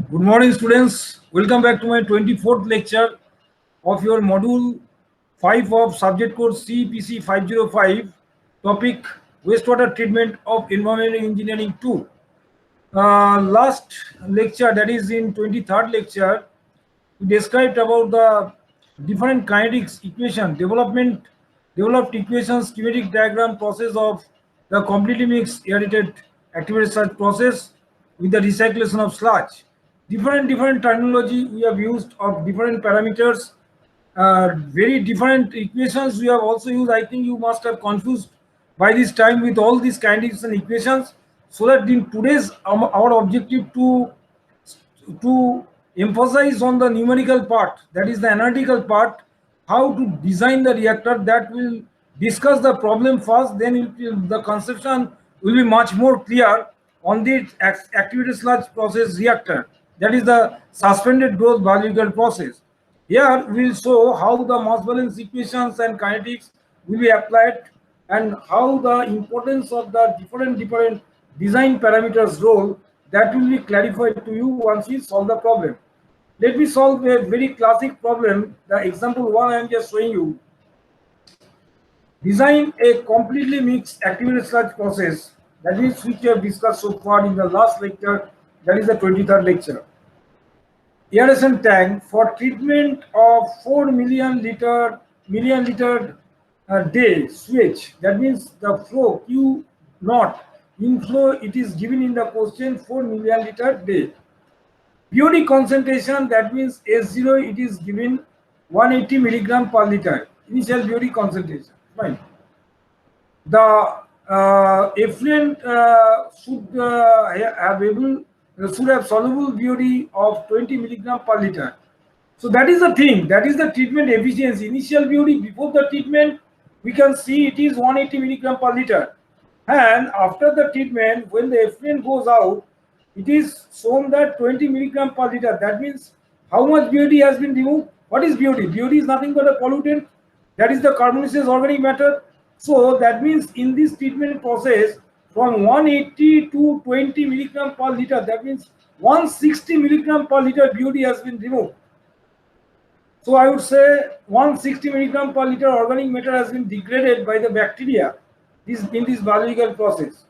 Good morning, students. Welcome back to my 24th lecture of your module 5 of subject code CPC 505, topic wastewater treatment of environmental engineering 2. Last lecture, that is in 23rd lecture, we described about the different kinetics equation, developed equation, schematic diagram process of the completely mixed aerated activated sludge process with the recyclation of sludge. Different terminology we have used of different parameters, very different equations we have also used. I think you must have confused by this time with all these kinetics and equations, so that in today's our objective to emphasize on the numerical part, that is the analytical part, how to design the reactor. That will discuss the problem first, then the conception will be much more clear on the activated sludge process reactor, that is the suspended growth biological process. Here we will show how the mass balance equations and kinetics will be applied, and how the importance of the different design parameters role, that will be clarified to you once we solve the problem. Let me solve a very classic problem. The example one I am just showing you. Design a completely mixed activated sludge process, that is which we have discussed so far in the last lecture, that is the 23rd lecture. Aeration tank for treatment of 4 million liter day switch. That means the flow Q naught inflow, it is given in the question 4 million liter day. BOD concentration, that means S0, it is given 180 milligram per liter. Initial BOD concentration. Fine. The effluent should have soluble BOD of 20 milligram per liter. So that is the thing. That is the treatment efficiency. Initial BOD before the treatment, we can see it is 180 milligram per liter. And after the treatment, when the effluent goes out, it is shown that 20 milligram per liter. That means how much BOD has been removed? What is BOD? BOD is nothing but a pollutant. That is the carbonaceous organic matter. So that means in this treatment process, from 180 to 20 milligram per liter, that means 160 milligram per liter BOD has been removed. So I would say 160 milligram per liter organic matter has been degraded by the bacteria in this biological process.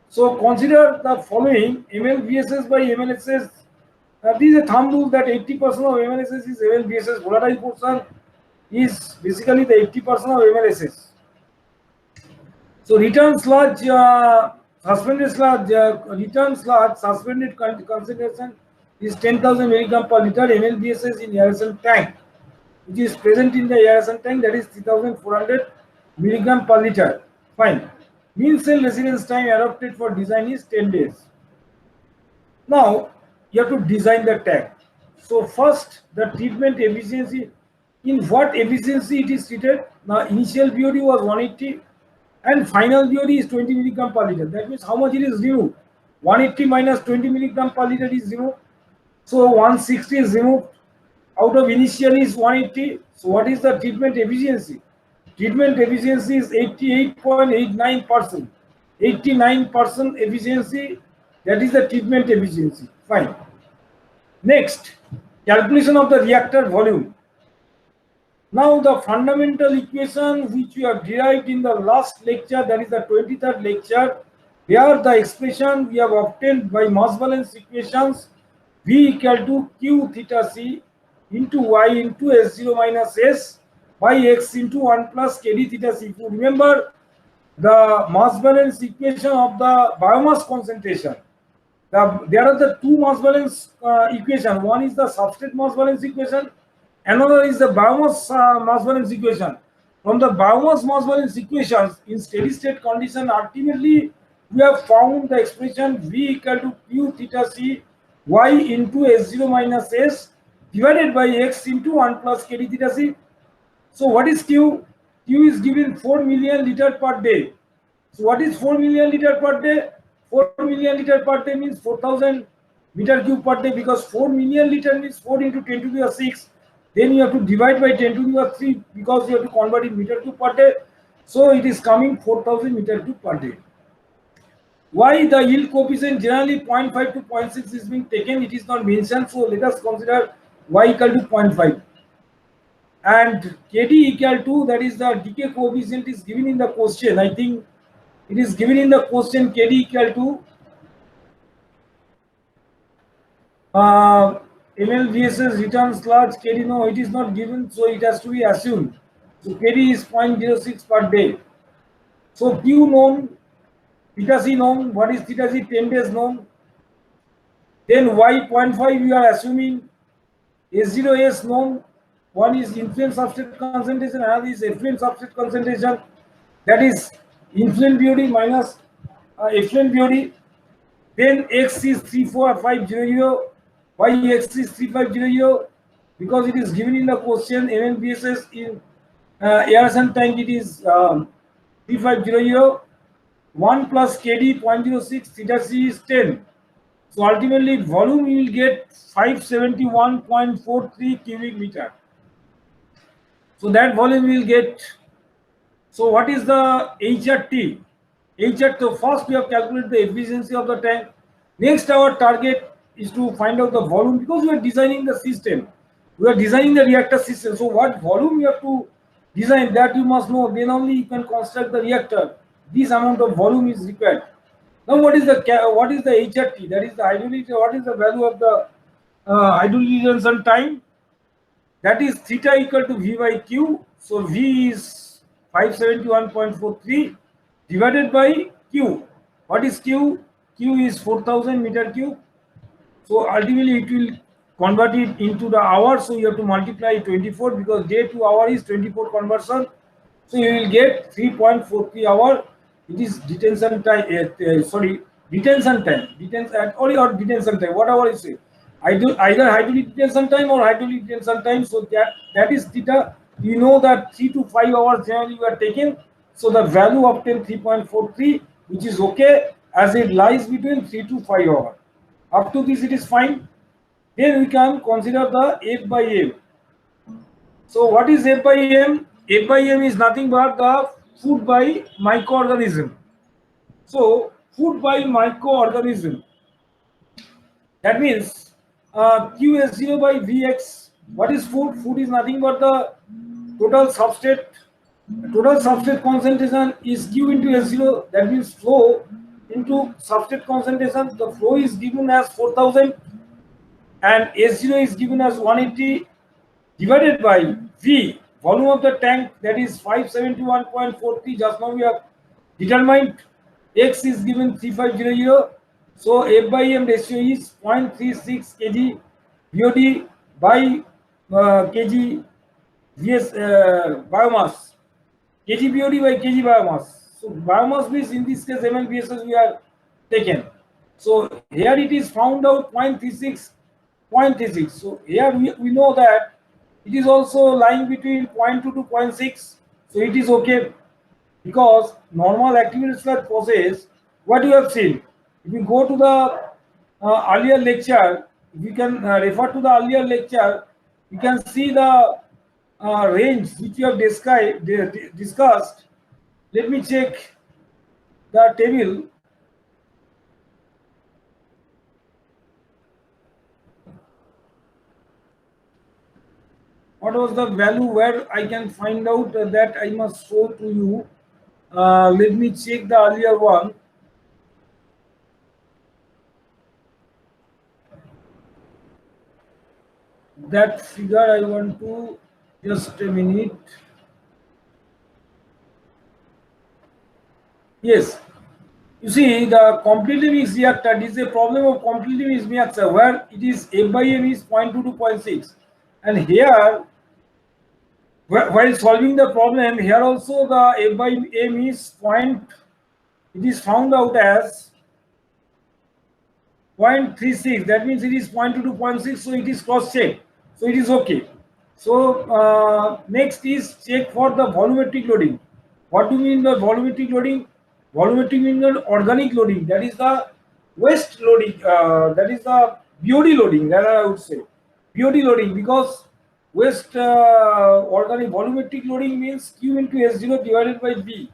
So consider the following: ml/VSS by ml/SS. This is a thumb rule that 80% of ml/SS is ml/VSS. Volatile portion is basically the 80% of ml/SS. So return sludge, suspended sludge, suspended concentration is 10,000 milligram per liter ml/VSS in aeration tank, which is present in the aeration tank, that is 3,400 milligram per liter. Fine. Mean cell residence time adopted for design is 10 days. Now you have to design the tank. So first, the treatment efficiency. In what efficiency it is treated? Now initial BOD was 180 and final BOD is 20 milligram per liter. That means how much it is removed? 180 minus 20 milligram per liter is removed. So 160 is removed. Out of initial is 180. So what is the treatment efficiency? Treatment efficiency is 88.89%. 89% efficiency, that is the treatment efficiency. Fine. Next, calculation of the reactor volume. Now the fundamental equation which we have derived in the last lecture, that is the 23rd lecture, where the expression we have obtained by mass balance equations, V equal to Q theta C into Y into S0 minus S by X into 1 plus KD theta C. If you remember the mass balance equation of the biomass concentration, there are the two mass balance equation. One is the substrate mass balance equation, another is the biomass mass balance equation. From the biomass mass balance equations in steady state condition, ultimately we have found the expression V equal to Q theta C Y into S0 minus S divided by X into 1 plus KD theta C. So what is Q? Q is given 4 million liter per day. So what is 4 million liter per day? 4 million liter per day means 4,000 meter cube per day, because 4 million liter means 4 into 10 to the 6. Then you have to divide by 10 to the 3 because you have to convert in meter cube per day. So it is coming 4,000 meter cube per day. Why the yield coefficient generally 0.5 to 0.6 is being taken, it is not mentioned. So let us consider y equal to 0.5. And kd equal to, that is the decay coefficient is given in the question. I think it is given in the question, kd equal to MLVSS returns large, kd, no, it is not given, so it has to be assumed. So kd is 0.06 per day. So q known, theta c known. What is theta c? 10 days known. Then y 0.5 we are assuming, S0S known. One is influent substrate concentration, another is effluent substrate concentration. That is influent BOD minus effluent BOD. Then x is 34500, y x is 3500, because it is given in the question. MLBSS in aeration tank, it is 3500. 1 plus kd 0.06, theta c is 10. So ultimately volume you will get 571.43 cubic meter. So that volume we will get. So what is the HRT? HRT, so first we have calculated the efficiency of the tank. Next our target is to find out the volume, because we are designing the system. We are designing the reactor system. So what volume you have to design, that you must know. Then only you can construct the reactor. This amount of volume is required. Now what is the HRT? That is the hydraulic. What is the value of the hydraulic retention time? That is theta equal to V by Q. So V is 571.43 divided by Q. What is Q? Q is 4000 meter cube. So ultimately it will convert it into the hour. So you have to multiply 24, because day to hour is 24 conversion. So you will get 3.43 hour. It is detention time. Detention time. Or detention time. Whatever you say. Either hydraulic detention time or hydraulic detention time. So that is theta. You know that 3 to 5 hours generally you are taking. So the value obtained 3.43, which is okay, as it lies between 3 to 5 hours. Up to this it is fine. Then we can consider the F by M. So what is F by M? F by M is nothing but the food by microorganism. So food by microorganism. That means QS0 by Vx. What is food? Food is nothing but the total substrate. Total substrate concentration is Q into S0. That means flow into substrate concentration. The flow is given as 4000 and S0 is given as 180 divided by V, volume of the tank, that is 571.43. Just now we have determined. X is given 3500. So F by M ratio is 0.36 kg BOD by kg VS biomass. Kg BOD by kg biomass. So biomass means in this case MLBSS we are taken. So here it is found out 0.36. So here we know that it is also lying between 0.2 to 0.6. So it is okay, because normal activity sludge process, what you have seen, if you go to the earlier lecture, we can refer to the earlier lecture, you can see the range which you have discussed. Let me check the table. What was the value, where I can find out that I must show to you. Let me check the earlier one. That figure I want to, just a minute. Yes, you see the completely mixed reactor. This is a problem of completely mixed reactor where it is F by M is 0.2 to 0.6, and here while solving the problem, here also the F by M is it is found out as 0.36. That means it is 0.2 to 0.6. So it is cross checked. So it is okay. So next is check for the volumetric loading. What do you mean by volumetric loading? Volumetric means organic loading. That is the waste loading. That is the BOD loading. That I would say BOD loading, because waste organic volumetric loading means Q into S0 divided by V.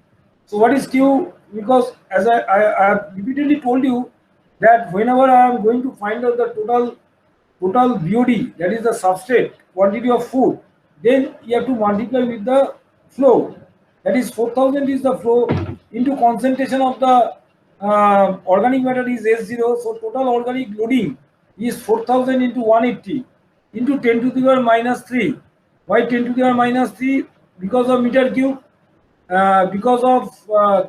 So what is Q? Because as I have repeatedly told you that whenever I am going to find out the total BOD, that is the substrate quantity of food, then you have to multiply with the flow. That is 4000 is the flow into concentration of the organic matter is S0. So total organic loading is 4000 into 180 into 10 to the power minus 3. Why 10 to the power minus 3? Because of meter cube, because of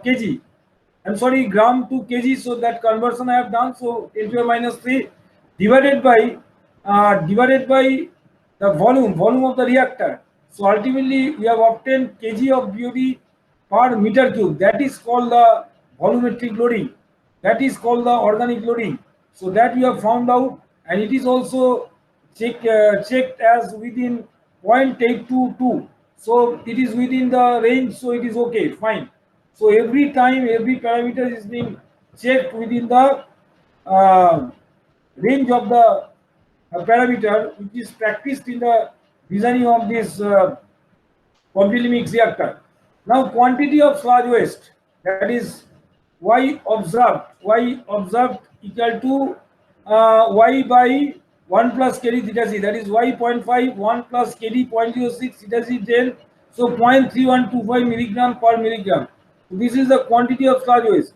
kg. I'm sorry, gram to kg. So that conversion I have done. So 10 to the power minus 3 divided by the volume of the reactor. So ultimately we have obtained kg of BOD per meter cube. That is called the volumetric loading. That is called the organic loading. So that we have found out, and it is also checked as within 0.822. So it is within the range. So it is okay, fine. So every time every parameter is being checked within the range of the parameter which is practiced in the designing of this completely mixed reactor. Now quantity of sludge waste, that is y observed equal to y by 1 plus kd theta c, that is y 0.5 1 plus kd 0.06 theta c 10, so 0.3125 milligram per milligram. So this is the quantity of sludge waste.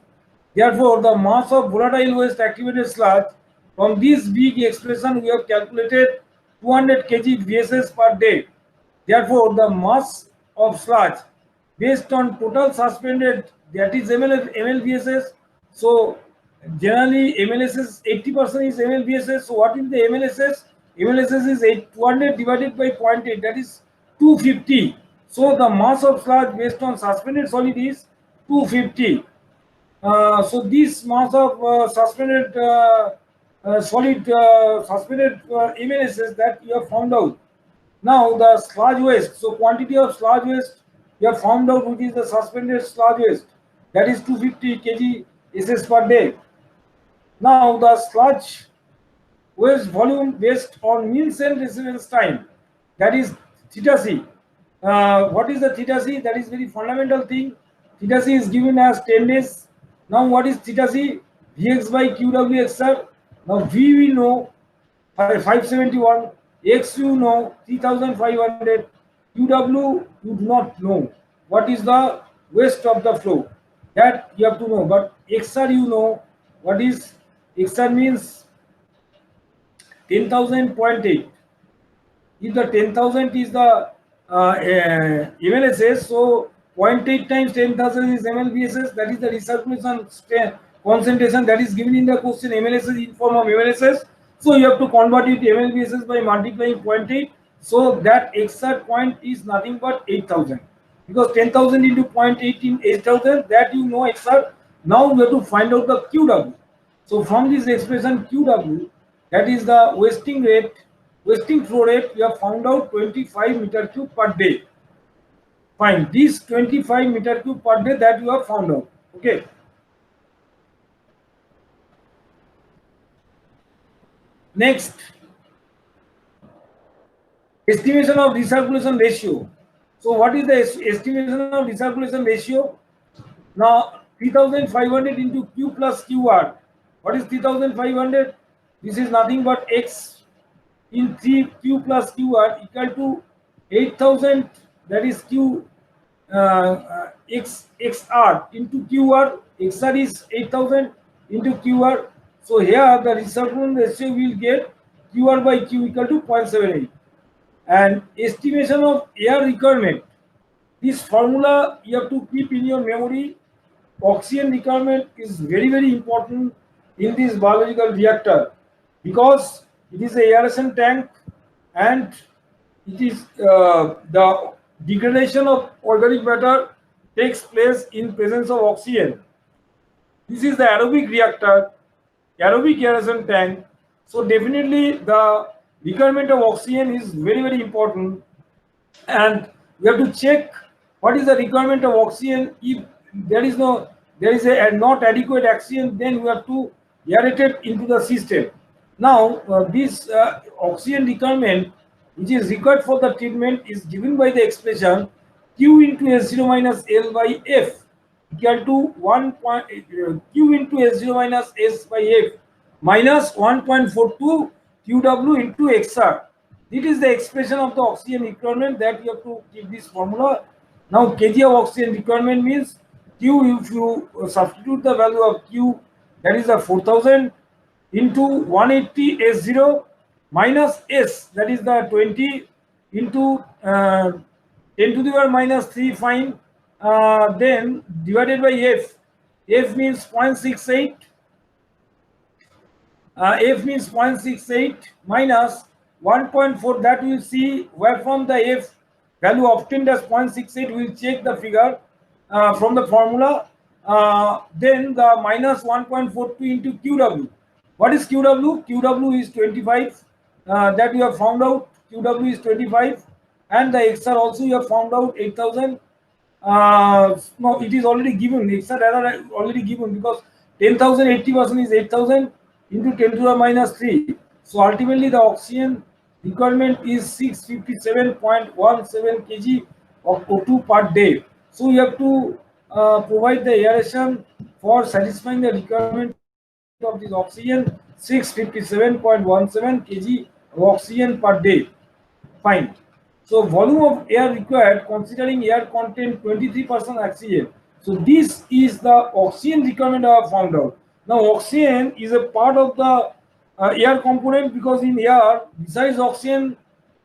Therefore, the mass of volatile waste activated sludge, from this big expression we have calculated 200 kg VSS per day. Therefore, the mass of sludge based on total suspended, that is MLVSS. So generally MLSS 80% is MLVSS. So what is the MLSS? MLSS is 200 divided by 0.8, that is 250. So the mass of sludge based on suspended solid is 250. So this mass of suspended solid suspended MLSS that you have found out. Now the sludge waste, so quantity of sludge waste you have found out, which is the suspended sludge waste, that is 250 kg SS per day. Now the sludge waste volume based on mean cell residence time, that is theta c. What is the theta c? That is very fundamental thing. Theta c is given as 10 days. Now what is theta c? Vx by qw xr. Now v we know 571, x you know 3500, qw you do not know. What is the waste of the flow? That you have to know. But xr you know. What is xr? Means 10,000.8. If the 10,000 is the MLSS, so 0.8 times 10,000 is MLVSS. That is the recirculation concentration that is given in the question. MLSS in form of MLSS. So you have to convert it to MLVSS by multiplying 0.8. So that exact point is nothing but 8,000. Because 10,000 into 0.8 in 8,000, that you know exact. Now we have to find out the QW. So from this expression QW, that is the wasting flow rate, we have found out 25 meter cube per day. Fine, this 25 meter cube per day that you have found out. Okay. Next, estimation of recirculation ratio. So what is the estimation of recirculation ratio? Now 3500 into Q plus QR. What is 3500? This is nothing but X in 3Q plus QR equal to 8000, that is Q XR into QR. XR is 8000 into QR. So here the recirculation ratio will get QR by Q equal to 0.78. And estimation of air requirement. This formula you have to keep in your memory. Oxygen requirement is very, very important in this biological reactor because it is a aeration tank and it is the degradation of organic matter takes place in presence of oxygen. This is the aerobic reactor, aerobic aeration tank. So definitely the requirement of oxygen is very, very important, and we have to check what is the requirement of oxygen. If there is a not adequate oxygen, then we have to aerate it into the system. Now this oxygen requirement which is required for the treatment is given by the expression Q into S0 minus L by F. equal to 1 point Q into S0 minus S by F minus 1.42 QW into XR. This is the expression of the oxygen requirement that you have to keep this formula. Now kg of oxygen requirement means Q, if you substitute the value of Q, that is the 4000 into 180 S0 minus S, that is the 20 into 10 to the power minus 3, fine, then divided by F. F means 0.68, F means 0.68 minus 1.4, that we will see where from the F value obtained as 0.68, we will check the figure from the formula. Then the minus 1.42 into QW. What is QW? QW is 25, that we have found out. QW is 25, and the XR also you have found out 8000. No, it is already given. XR error already given because 10,000 80% is 8,000 into 10 to the minus 3. So ultimately the oxygen requirement is 657.17 kg of O2 per day. So you have to provide the aeration for satisfying the requirement of this oxygen, 657.17 kg of oxygen per day. Fine. So volume of air required considering air content 23% oxygen. So this is the oxygen requirement I have found out. Now oxygen is a part of the air component because in air besides oxygen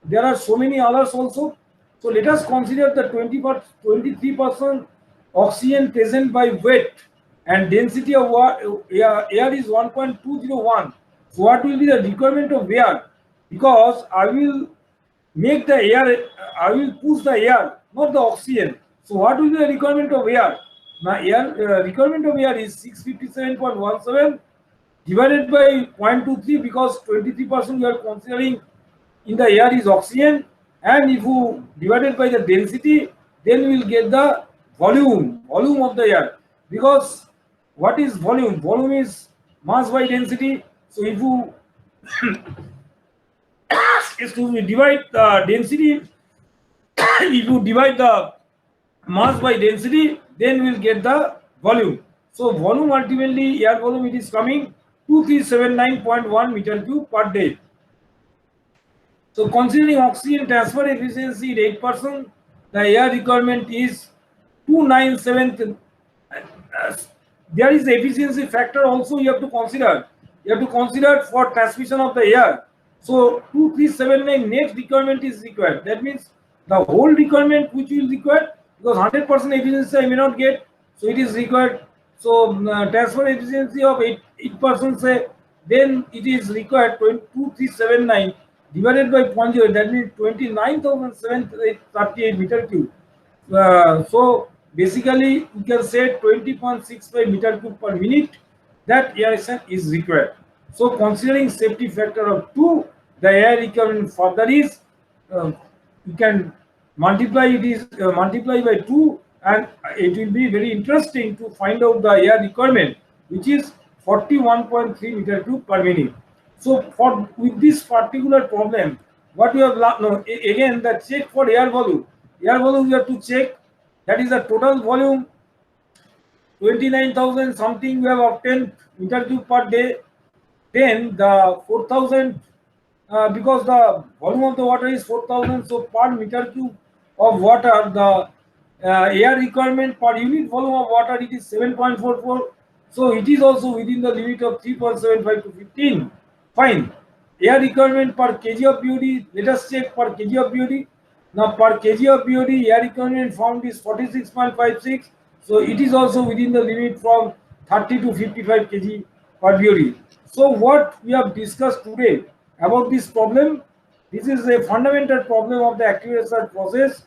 there are so many others also. So let us consider the 23% oxygen present by weight and density of air is 1.201. So what will be the requirement of air? Because I will make the air, I will push the air, not the oxygen. So what will be the requirement of air? Now air requirement of air is 657.17 divided by 0.23 because 23% you are considering in the air is oxygen, and if you divided by the density, then we will get the volume of the air. Because what is volume? Volume is mass by density. So if you excuse me, divide the density, if you divide the mass by density, then we will get the volume. So volume ultimately, air volume, it is coming 2379.1 meter cube per day. So considering oxygen transfer efficiency is 8%, the air requirement is 297. There is efficiency factor also you have to consider. You have to consider for transmission of the air. So 2379 net requirement is required. That means the whole requirement which will require, because 100% efficiency I may not get, so it is required. So transfer efficiency of 8% say, then it is required 2379 divided by 0.0, that means 29,738 meter cube. So basically you can say 20.65 meter cube per minute that aeration is required. So considering safety factor of 2, the air requirement further is you can multiply it is multiply by 2, and it will be very interesting to find out the air requirement, which is 41.3 meter cube per minute. So for with this particular problem, what we have no, again the check for air volume. Air volume you have to check, that is the total volume 29,000 something we have obtained meter cube per day. Then the 4,000 because the volume of the water is 4,000, so per meter cube of water the air requirement per unit volume of water it is 7.44. So it is also within the limit of 3.75 to 15. Fine. Air requirement per kg of BOD, let us check per kg of BOD. Now per kg of BOD air requirement found is 46.56. So it is also within the limit from 30 to 55 kg per BOD. So what we have discussed today about this problem, this is a fundamental problem of the active research process,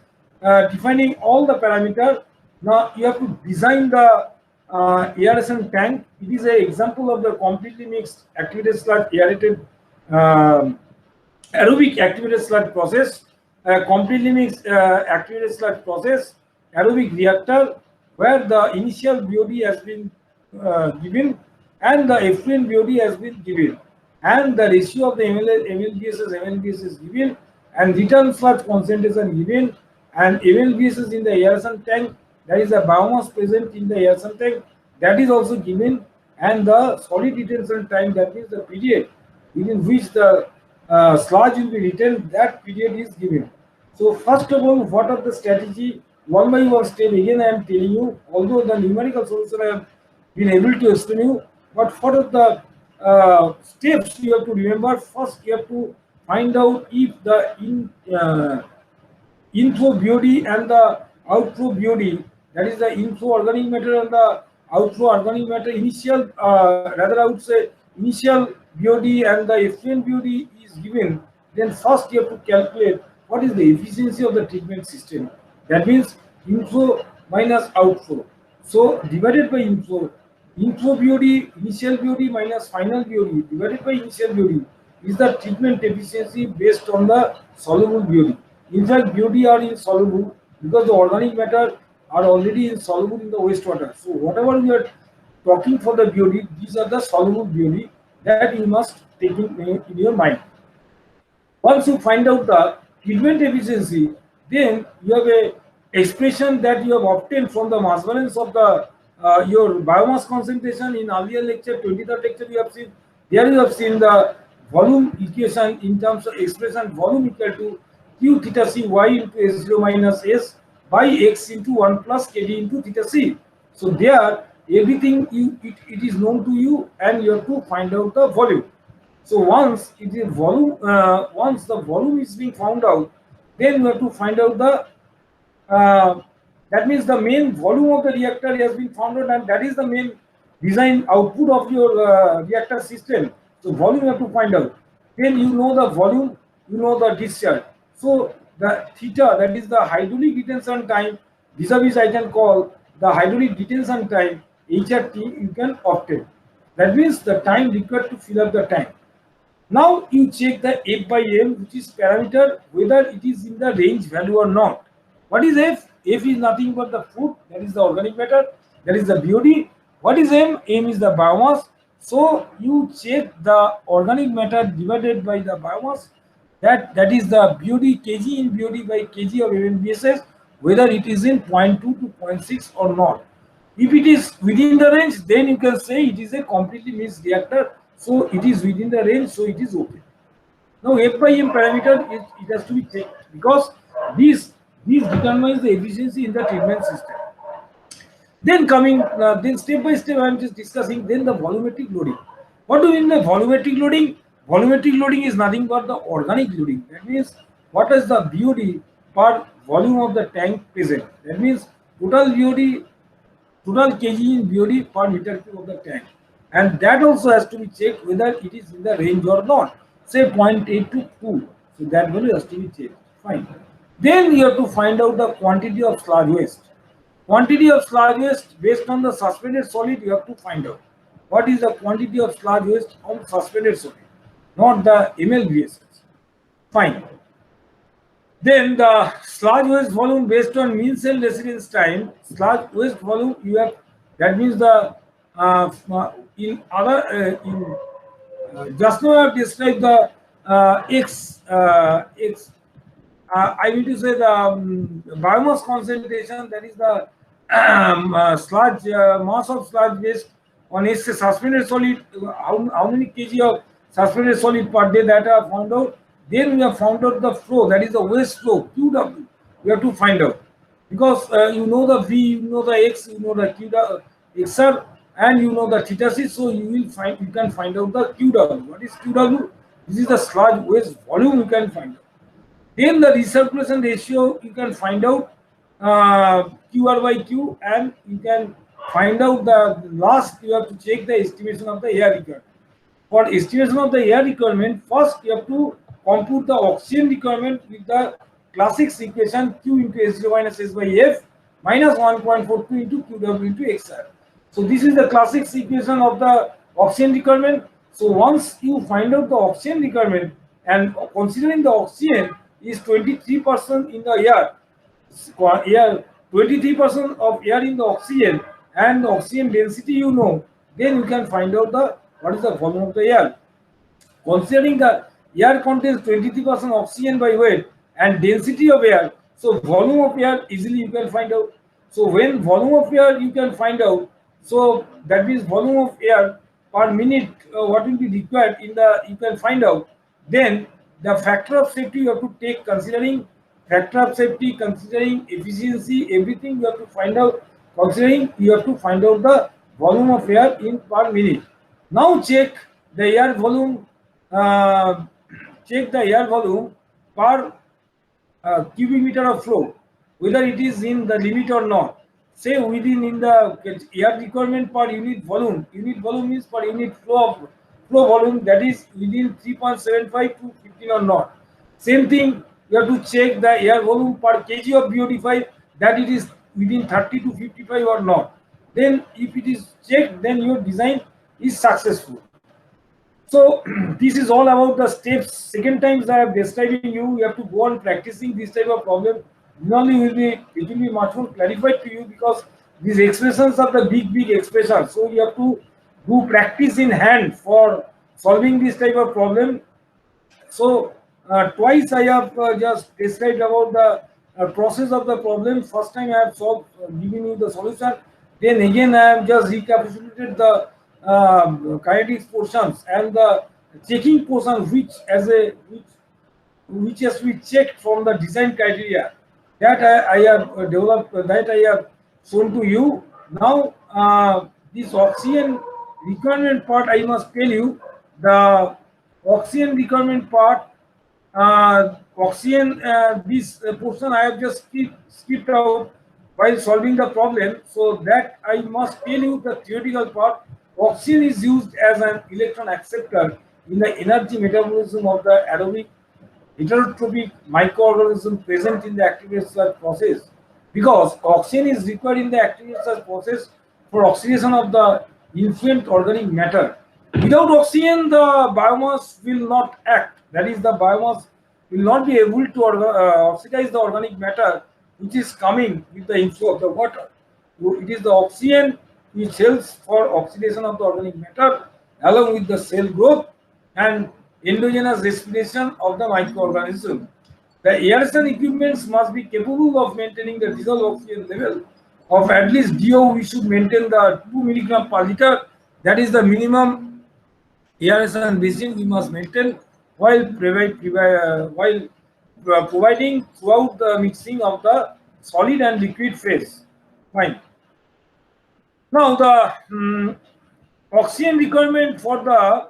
defining all the parameters. Now you have to design the aeration tank. It is an example of the completely mixed activated sludge aerated aerobic activated sludge process, completely mixed activated sludge process, aerobic reactor, where the initial BOD has been given and the effluent BOD has been given, and the ratio of the MLBS is given, and return sludge concentration given, and MLBS in the aeration tank that is the biomass present in the aerosol tank, that is also given, and the solid retention time, that means the period within which the sludge will be retained, that period is given. So first of all, what are the strategy? One by one step, again I am telling you, although the numerical solution I have been able to explain you, but what are the steps you have to remember? First, you have to find out if the inflow BOD and the outflow BOD, that is the inflow organic matter and the outflow organic matter, initial, rather I would say initial BOD and the effluent BOD is given, then first you have to calculate what is the efficiency of the treatment system. That means inflow minus outflow. So divided by inflow, inflow BOD, initial BOD minus final BOD divided by initial BOD is the treatment efficiency based on the soluble BOD. In fact, BOD are insoluble because the organic matter are already insoluble in the wastewater. So whatever we are talking for the BOD, these are the soluble BOD that you must take in your mind. Once you find out the treatment efficiency, then you have a expression that you have obtained from the mass balance of the your biomass concentration. In earlier lecture, 23rd lecture, you have seen there you have seen the volume equation in terms of expression volume equal to q theta c y into s0 minus s by x into 1 plus kd into theta c. So there everything it is known to you, and you have to find out the volume. So once it is volume, once the volume is being found out, then you have to find out the that means the main volume of the reactor has been found out, and that is the main design output of your reactor system. So volume you have to find out. Then you know the volume, you know the discharge. So the theta, that is the hydraulic detention time, vis-a-vis I can call the hydraulic detention time, HRT, you can obtain. That means the time required to fill up the tank. Now you check the F by M, which is parameter, whether it is in the range value or not. What is F? F is nothing but the food, that is the organic matter, that is the BOD. What is M? M is the biomass. So you check the organic matter divided by the biomass, that is the BOD, kg in BOD by kg of MMBSS, whether it is in 0.2 to 0.6 or not. If it is within the range, then you can say it is a completely mixed reactor. So it is within the range, so it is okay. Now F by M parameter, it has to be checked because these determines the efficiency in the treatment system. Then coming, then step by step I am just discussing. Then the volumetric loading. What do you mean by volumetric loading? Volumetric loading is nothing but the organic loading. That means what is the BOD per volume of the tank present. That means total BOD, total kg in BOD per meter cube of the tank, and that also has to be checked whether it is in the range or not. Say 0.8 to 2, so that value has to be checked. Fine. Then you have to find out the quantity of sludge waste. Quantity of sludge waste based on the suspended solid, you have to find out what is the quantity of sludge waste on suspended solid, not the MLBSS. Fine. Then the sludge waste volume based on mean cell residence time, sludge waste volume you have, that means the in other just now I have described the X I mean to say the biomass concentration, that is the sludge mass of sludge waste on a suspended solid, how many kg of suspended solid per day, that are found out. Then we have found out the flow, that is the waste flow, QW. We have to find out because you know the V, you know the X, you know the QW, XR, and you know the theta C. So you can find out the QW. What is QW? This is the sludge waste volume you can find out. Then the recirculation ratio you can find out QR by Q, and you can find out the last, you have to check the estimation of the air requirement. For estimation of the air requirement, first you have to compute the oxygen requirement with the classic equation Q into S0 minus S by F minus 1.42 into QW into XR. So this is the classic equation of the oxygen requirement. So once you find out the oxygen requirement, and considering the oxygen is 23% in the air, 23% of air in the oxygen, and the oxygen density you know, then you can find out the what is the volume of the air. Considering the air contains 23% oxygen by weight and density of air, so volume of air easily you can find out. So when volume of air you can find out, so that means volume of air per minute, what will be required in the, you can find out. Then the factor of safety you have to take, considering factor of safety, considering efficiency, everything you have to find out, considering you have to find out the volume of air in per minute. Now check the air volume, uh, check the air volume per cubic meter of flow, whether it is in the limit or not. Say within in the air requirement per unit volume is per unit flow volume, that is within 3.75 to 15 or not. Same thing, you have to check the air volume per kg of BOD5, that it is within 30 to 55 or not. Then if it is checked, then your design is successful. So this is all about the steps. Second times I am describing you. You have to go on practicing this type of problem. Normally it will be much more clarified to you, because these expressions are the big expressions. So you have to do practice in hand for solving this type of problem. So twice I have just described about the process of the problem. First time I have solved, giving you the solution. Then again I have just recapitulated the kinetics portions and the checking portion, which has to be checked from the design criteria. That I have developed, that I have shown to you. Now this oxygen requirement part, I must tell you, the oxygen requirement part, oxygen, this portion I have just skipped out while solving the problem. So that I must tell you the theoretical part. Oxygen is used as an electron acceptor in the energy metabolism of the aerobic heterotrophic microorganism present in the activated sludge process, because oxygen is required in the activated sludge process for oxidation of the influent organic matter. Without oxygen, the biomass will not act. That is, the biomass will not be able to oxidize the organic matter which is coming with the inflow of the water. So it is the oxygen which helps for oxidation of the organic matter along with the cell growth and endogenous respiration of the microorganism. The aeration equipments must be capable of maintaining the dissolved oxygen level of at least DO. We should maintain the 2 milligram per liter. That is the minimum aeration basin we must maintain while providing throughout the mixing of the solid and liquid phase. Fine. Now the oxygen requirement for the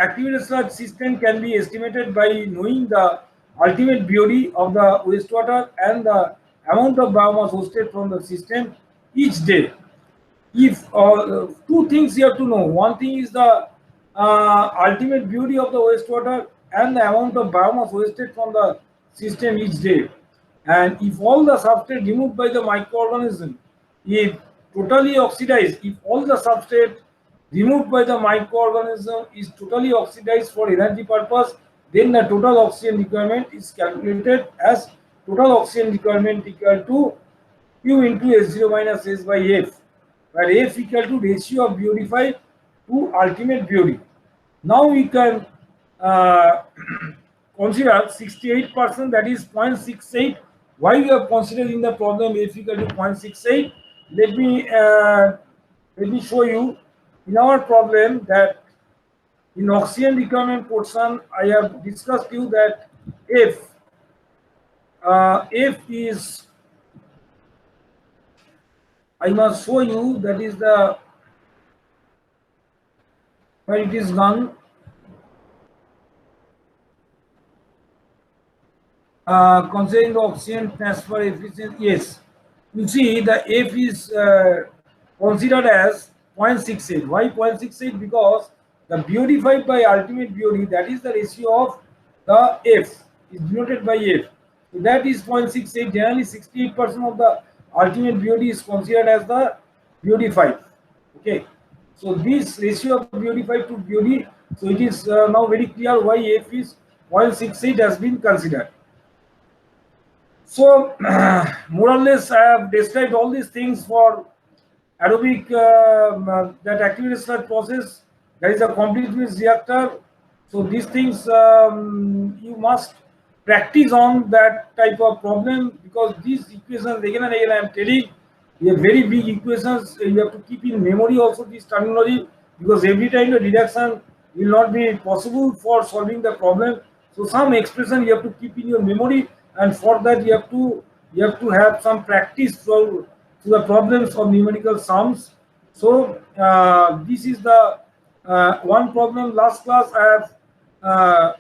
activated sludge system can be estimated by knowing the ultimate BOD of the wastewater and the amount of biomass hosted from the system each day. If two things you have to know, one thing is the ultimate BOD of the wastewater and the amount of biomass wasted from the system each day. And if all the substrate removed by the microorganism is totally oxidized, if all the substrate removed by the microorganism is totally oxidized for energy purpose, then the total oxygen requirement is calculated as total oxygen requirement equal to Q into S0 minus S by F, where F equal to ratio of BOD5 to ultimate BOD. Now we can consider 68%, that is 0.68. Why we have considered in the problem F equal to 0.68? Let me show you in our problem that in oxygen requirement portion I have discussed you that F is, I must show you, that is the, where it is done. Considering the oxygen transfer efficiency, yes, you see the F is considered as 0.68. Why 0.68? Because the BOD5 by ultimate BOD, that is the ratio of the F, is denoted by F. So that is 0.68. Generally 68% of the ultimate BOD is considered as the BOD5. Okay. So this ratio of BOD5 to BOD, so it is now very clear why F is 0.68 has been considered. So more or less I have described all these things for aerobic, that activated sludge process. There is a complete mixed reactor. So these things you must practice on that type of problem, because these equations again and again I am telling you, very big equations. You have to keep in memory also this terminology, because every time the reduction will not be possible for solving the problem. So some expression you have to keep in your memory, and for that you have to have some practice to the problems of numerical sums. So this is the one problem. Last class I have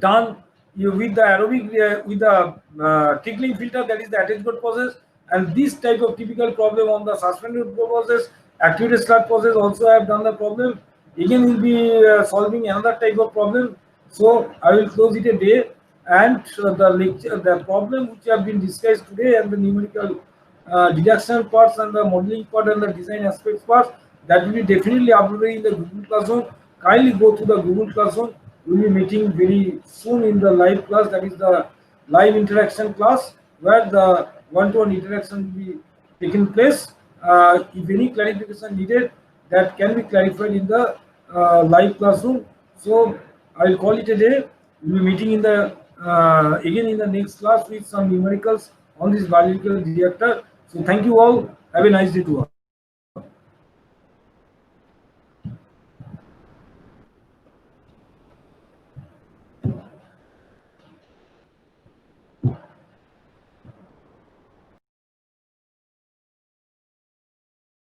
done you with the aerobic with the trickling filter, that is the attachment process, and this type of typical problem on the suspended process, activated slug process also I have done the problem. Again we'll be solving another type of problem. So I will close it a day, and the lecture, the problem which have been discussed today, and the numerical deduction parts and the modeling part and the design aspects parts, that will be definitely uploaded in the Google Classroom. Kindly go to the Google Classroom. We'll be meeting very soon in the live class, that is the live interaction class, where the one-to-one interaction will be taking place. If any clarification needed, that can be clarified in the live classroom. So I will call it a day. We'll be meeting in the again in the next class with some numericals on this biological reactor. So thank you all. Have a nice day to all.